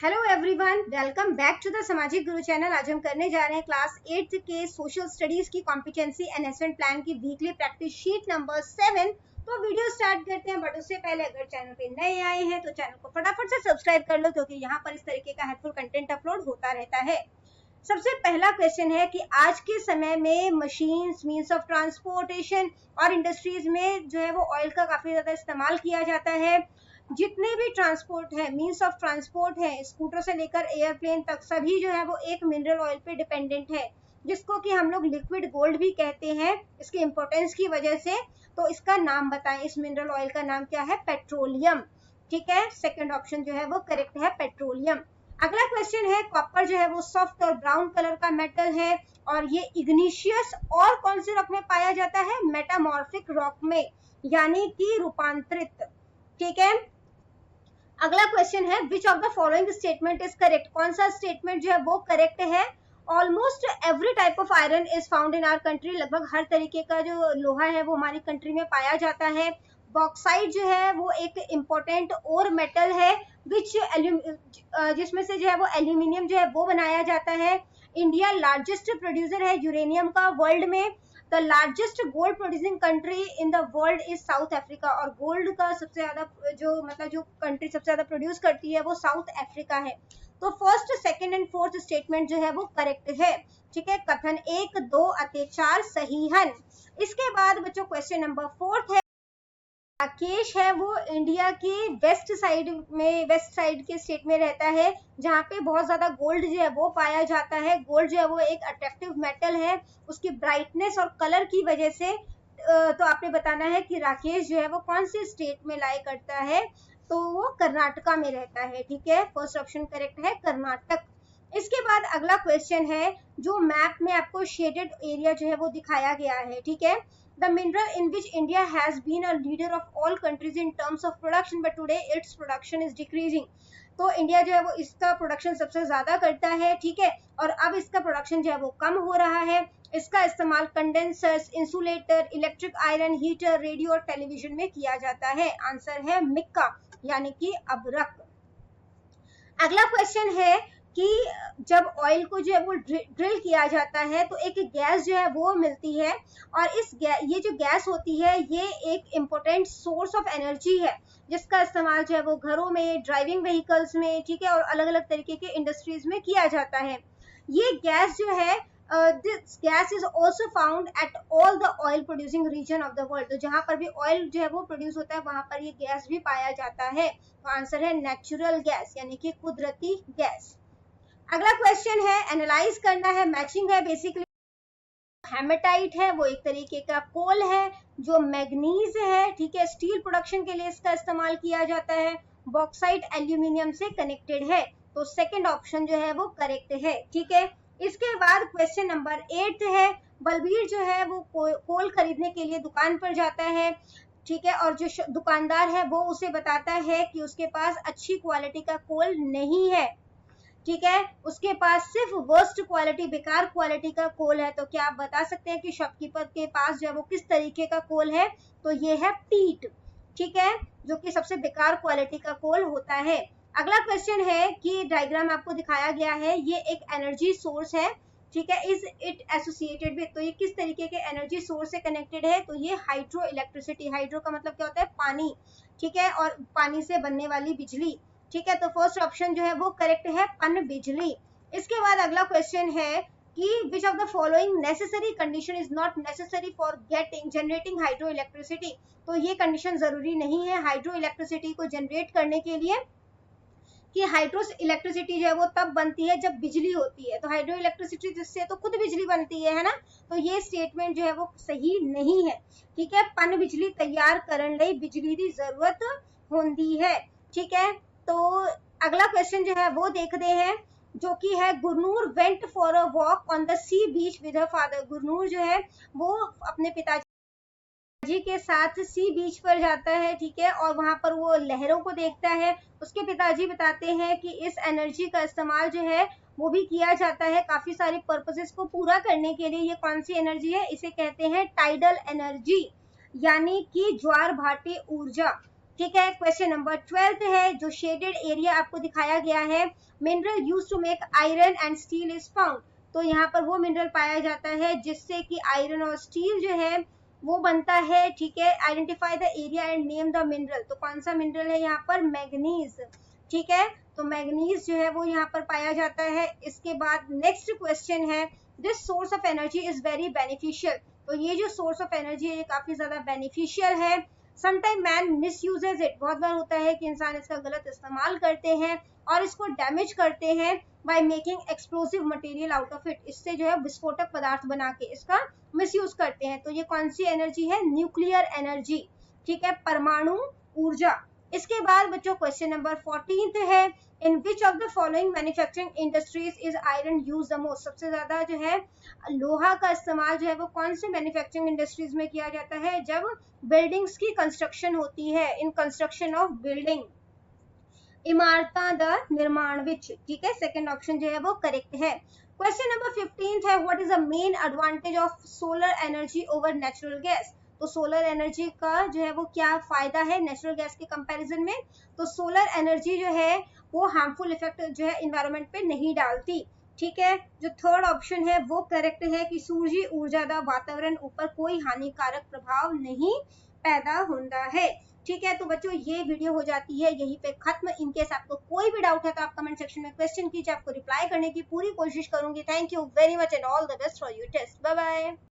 Hello everyone, welcome back to the Samajik Guru channel. आज हम करने जा रहे हैं क्लास 8th के सोशल स्टडीज की कॉम्पिटेंसी एनहेंसमेंट प्लान की वीकली प्रैक्टिस शीट नंबर 7। तो वीडियो स्टार्ट करते हैं, बट उससे पहले अगर चैनल पे नए आए हैं तो चैनल को फटाफट से सब्सक्राइब कर लो, क्योंकि यहाँ पर इस तरीके का हेल्पफुल कंटेंट अपलोड होता रहता है। सबसे पहला क्वेश्चन है कि आज के समय में मशीन्स, मीन्स ऑफ ट्रांसपोर्टेशन और इंडस्ट्रीज में जो है वो ऑयल का काफी ज्यादा इस्तेमाल किया जाता है। जितने भी ट्रांसपोर्ट है, मीन्स ऑफ ट्रांसपोर्ट है, स्कूटर से लेकर एयरप्लेन तक, सभी जो है वो एक मिनरल ऑयल पे डिपेंडेंट है, जिसको कि हम लोग लिक्विड गोल्ड भी कहते हैं इसके इंपॉर्टेंस की वजह से। तो इसका नाम बताएं, इस मिनरल ऑयल का नाम क्या है? पेट्रोलियम। ठीक है, सेकंड ऑप्शन जो है वो करेक्ट है, पेट्रोलियम। अगला क्वेश्चन है, कॉपर जो है वो सॉफ्ट और ब्राउन कलर का मेटल है और ये इग्निशियस और कौन से रॉक में पाया जाता है? मेटामॉर्फिक रॉक में, यानी कि रूपांतरित। ठीक है, अगला क्वेश्चन है, which of the following statement is correct? कौन सा स्टेटमेंट जो है वो करेक्ट है? Almost every type of iron is found in our country. लगभग हर तरीके का जो लोहा है वो हमारी कंट्री में पाया जाता है। बॉक्साइट जो है वो एक इम्पोर्टेंट और मेटल है विच जिसमें से जो है वो एल्यूमिनियम जो है वो बनाया जाता है। इंडिया लार्जेस्ट प्रोड्यूसर है यूरेनियम का वर्ल्ड में। The largest gold producing country in the world is south Africa, और गोल्ड का सबसे ज्यादा जो कंट्री सबसे ज्यादा प्रोड्यूस करती है वो साउथ अफ्रीका है। तो first, second and fourth statement जो है वो करेक्ट है। ठीक है, कथन 1, 2 अतः 4 सही है। इसके बाद बच्चों क्वेश्चन नंबर 4 है, राकेश है वो इंडिया की वेस्ट साइड के स्टेट में रहता है, जहाँ पे बहुत ज्यादा गोल्ड जो है वो पाया जाता है। गोल्ड जो है वो एक अट्रैक्टिव मेटल है, उसकी ब्राइटनेस और कलर की वजह से। तो आपने बताना है कि राकेश जो है वो कौन से स्टेट में लाई करता है, तो वो कर्नाटका में रहता है। ठीक है, फर्स्ट ऑप्शन करेक्ट है, कर्नाटक। इसके बाद अगला क्वेश्चन है, जो मैप में आपको शेडेड एरिया जो है वो दिखाया गया है। ठीक है, the mineral in which India has been a leader of all countries in terms of production, but today its production is decreasing. तो इंडिया जो है वो इसका प्रोडक्शन सबसे ज्यादा करता है। ठीक है, और अब इसका प्रोडक्शन जो है वो कम हो रहा है। इसका इस्तेमाल condensers, insulator, electric iron, heater, radio और टेलीविजन में किया जाता है। आंसर है मिक्का, यानी कि अबरक। अगला क्वेश्चन है कि जब ऑयल को जो है वो ड्रिल किया जाता है तो एक गैस जो है वो मिलती है, और ये जो गैस होती है ये एक इम्पोर्टेंट सोर्स ऑफ एनर्जी है, जिसका इस्तेमाल जो है वो घरों में, ड्राइविंग व्हीकल्स में, ठीक है, और अलग अलग तरीके के इंडस्ट्रीज में किया जाता है। ये गैस जो है, this gas is also found at all the oil producing region of the world। तो जहां पर भी ऑयल जो है वो प्रोड्यूस होता है वहां पर ये गैस भी पाया जाता है। तो आंसर है नेचुरल गैस, यानी कि कुदरती गैस। अगला क्वेश्चन है, एनालाइज करना है, मैचिंग है बेसिकली। हेमेटाइट है वो एक तरीके का कोल है जो मैग्नीज है। ठीक है, स्टील प्रोडक्शन के लिए इसका इस्तेमाल किया जाता है। बॉक्साइट एल्यूमिनियम से कनेक्टेड है, तो सेकंड ऑप्शन जो है वो करेक्ट है। ठीक है, इसके बाद क्वेश्चन नंबर 8 है, बलबीर जो है वो कोल खरीदने के लिए दुकान पर जाता है। ठीक है, और जो दुकानदार है वो उसे बताता है कि उसके पास अच्छी क्वालिटी का कोल नहीं है। ठीक है, उसके पास सिर्फ वर्स्ट क्वालिटी, बेकार क्वालिटी का कोल है। तो क्या आप बता सकते हैं कि शॉपकीपर के पास जो है वो किस तरीके का कोल है? तो ये है पीट। ठीक है, जो कि सबसे बेकार क्वालिटी का कोल होता है। अगला क्वेश्चन है कि डायग्राम आपको दिखाया गया है, ये एक एनर्जी सोर्स है। ठीक है, इज इट एसोसिएटेड विद, तो ये किस तरीके के एनर्जी सोर्स से कनेक्टेड है? तो ये हाइड्रो इलेक्ट्रिसिटी। हाइड्रो का मतलब क्या होता है? पानी। ठीक है, और पानी से बनने वाली बिजली। ठीक है, तो फर्स्ट ऑप्शन जो है वो करेक्ट है, पन बिजली। इसके बाद अगला क्वेश्चन है कि विच of the following necessary condition is not necessary for generating hydro electricity. तो ये कंडीशन जरूरी नहीं है हाइड्रो इलेक्ट्रिसिटी को जनरेट करने के लिए, कि हाइड्रो इलेक्ट्रिसिटी जो है वो तब बनती है जब बिजली होती है। तो हाइड्रो इलेक्ट्रिसिटी जिससे तो खुद बिजली बनती है ना, तो ये स्टेटमेंट जो है वो सही नहीं है। ठीक है, पन बिजली तैयार करने लई बिजली की जरूरत होती है। ठीक है, तो अगला क्वेश्चन जो है वो देखते हैं, जो कि है, Gurnoor went for a walk on the sea beach with her father. Gurnoor जो है वो अपने पिताजी के साथ सी बीच पर जाता है। ठीक है, और वहां पर वो लहरों को देखता है। उसके पिताजी बताते हैं कि इस एनर्जी का इस्तेमाल जो है वो भी किया जाता है काफी सारे पर्पसेस को पूरा करने के लिए। ये कौन सी एनर्जी है? इसे कहते हैं टाइडल एनर्जी, यानी कि ज्वार भाटी ऊर्जा। ठीक है। क्वेश्चन नंबर 12 है, जो शेडेड एरिया आपको दिखाया गया है, mineral use to make iron and steel is found. तो यहाँ पर वो मिनरल पाया जाता है जिससे कि आयरन और स्टील जो है वो बनता है। ठीक है। Identify the area and name the mineral. तो कौन सा मिनरल है यहाँ पर? मैग्नीज। ठीक है। तो मैग्नीज जो है वो यहाँ पर पाया जाता है। इसके बाद नेक्स्ट क्वेश्चन है, this source of energy is very beneficial. तो ये जो सोर्स ऑफ एनर्जी है ये काफी ज्यादा बेनिफिशियल है। Sometime man misuses it. बहुत बार होता है कि इंसान इसका गलत इस्तेमाल करते हैं और इसको डैमेज करते हैं by making explosive material out of it. इससे जो है विस्फोटक पदार्थ बना के इसका मिसयूज करते हैं। तो ये कौन सी एनर्जी है? Nuclear energy. ठीक है, परमाणु ऊर्जा। इसके बाद बच्चों क्वेश्चन नंबर 14 है, in which of the following manufacturing industries is iron use the most. सबसे ज्यादा जो है लोहा का इस्तेमाल जो है वो कौन से मैन्युफैक्चरिंग इंडस्ट्रीज में किया जाता है? जब बिल्डिंग्स की कंस्ट्रक्शन होती है, इन कंस्ट्रक्शन ऑफ बिल्डिंग, इमारतां द निर्माण विच। ठीक है, सेकंड ऑप्शन जो है वो करेक्ट है। क्वेश्चन नंबर 15 है, what is the main advantage of solar energy over natural gas. तो सोलर एनर्जी का जो है वो क्या फायदा है नेचुरल गैस के कंपैरिजन में? तो सोलर एनर्जी जो है वो हार्मफुल इफेक्ट जो है इन्वायरमेंट पे नहीं डालती। ठीक है, जो थर्ड ऑप्शन है वो करेक्ट है कि सूर्य ऊर्जा दा वातावरण ऊपर कोई हानिकारक प्रभाव नहीं पैदा होता है। ठीक है, तो बच्चों ये वीडियो हो जाती है यहीं पे खत्म। इनकेस आपको कोई भी डाउट है तो आप कमेंट सेक्शन में क्वेश्चन कीजिए, आपको रिप्लाई करने की पूरी कोशिश करूंगी। Thank you very much and all the best for your test. Bye bye.